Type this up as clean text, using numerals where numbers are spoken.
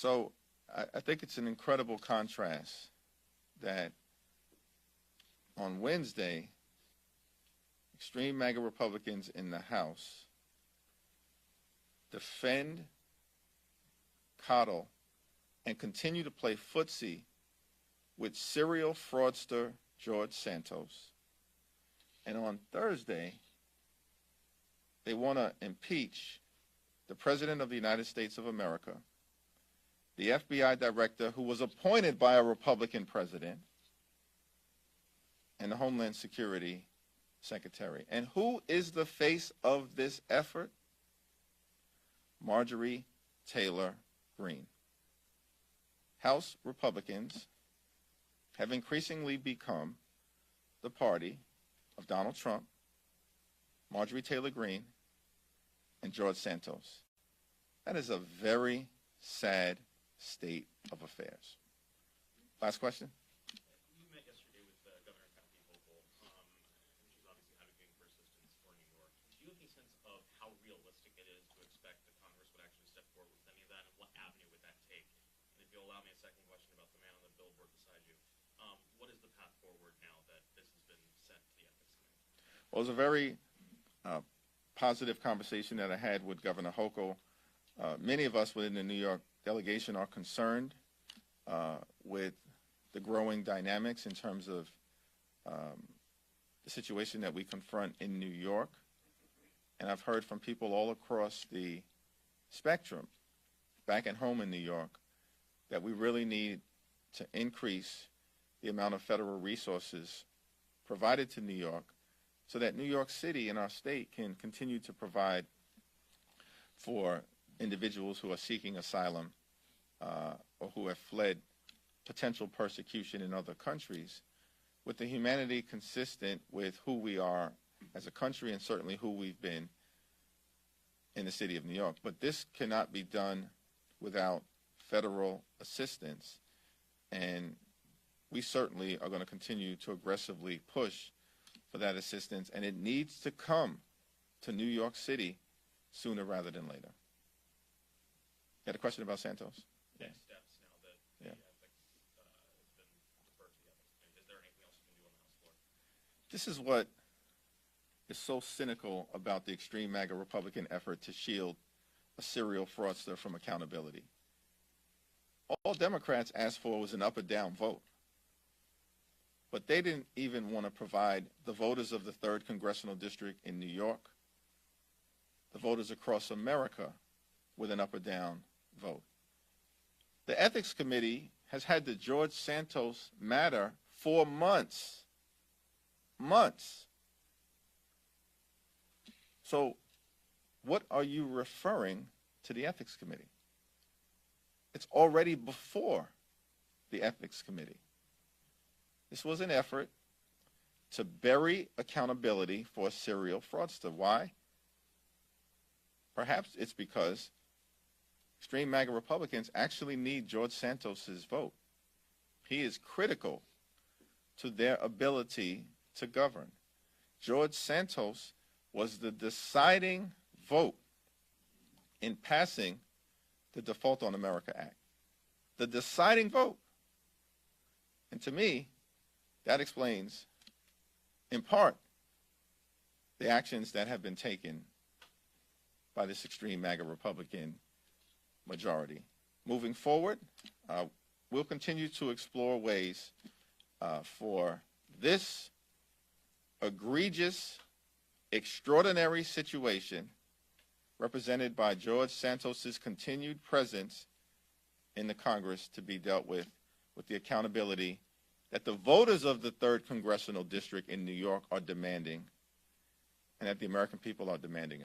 So I think it's an incredible contrast that on Wednesday, extreme MAGA Republicans in the House defend, coddle, and continue to play footsie with serial fraudster George Santos. And on Thursday, they want to impeach the President of the United States of America, the FBI director who was appointed by a Republican president, and the Homeland Security Secretary. And who is the face of this effort? Marjorie Taylor Greene. House Republicans have increasingly become the party of Donald Trump, Marjorie Taylor Greene, and George Santos. That is a very sad state of affairs. Last question. You met yesterday with Governor Hakeem Jeffries, which is obviously advocating for assistance for New York. Do you have any sense of how realistic it is to expect the Congress would actually step forward with any of that, and what avenue would that take? And if you'll allow me a second question about the man on the billboard beside you, what is the path forward now that this has been sent to the Ethics Committee? Well, it was a very positive conversation that I had with Governor Hochul. Many of us within the New York delegation are concerned with the growing dynamics in terms of the situation that we confront in New York. And I've heard from people all across the spectrum, back at home in New York, that we really need to increase the amount of federal resources provided to New York so that New York City and our state can continue to provide for individuals who are seeking asylum or who have fled potential persecution in other countries with the humanity consistent with who we are as a country and certainly who we've been in the city of New York. But this cannot be done without federal assistance, and we certainly are going to continue to aggressively push for that assistance, and it needs to come to New York City sooner rather than later. You had a question about Santos? Next steps now that the ethics has been referred to the Ethics Committee. Is there anything else you can do on the House floor? This is what is so cynical about the extreme MAGA Republican effort to shield a serial fraudster from accountability. All Democrats asked for was an up or down vote. But they didn't even want to provide the voters of the 3rd Congressional District in New York, the voters across America, with an up or down vote. The Ethics Committee has had the George Santos matter for months. Months. So what are you referring to the Ethics Committee? It's already before the Ethics Committee. This was an effort to bury accountability for a serial fraudster. Why? Perhaps it's because extreme MAGA Republicans actually need George Santos's vote. He is critical to their ability to govern. George Santos was the deciding vote in passing the Default on America Act. The deciding vote. And to me, that explains, in part, the actions that have been taken by this extreme MAGA Republican majority. Moving forward, we'll continue to explore ways for this egregious, extraordinary situation represented by George Santos's continued presence in the Congress to be dealt with the accountability that the voters of the 3rd Congressional District in New York are demanding and that the American people are demanding.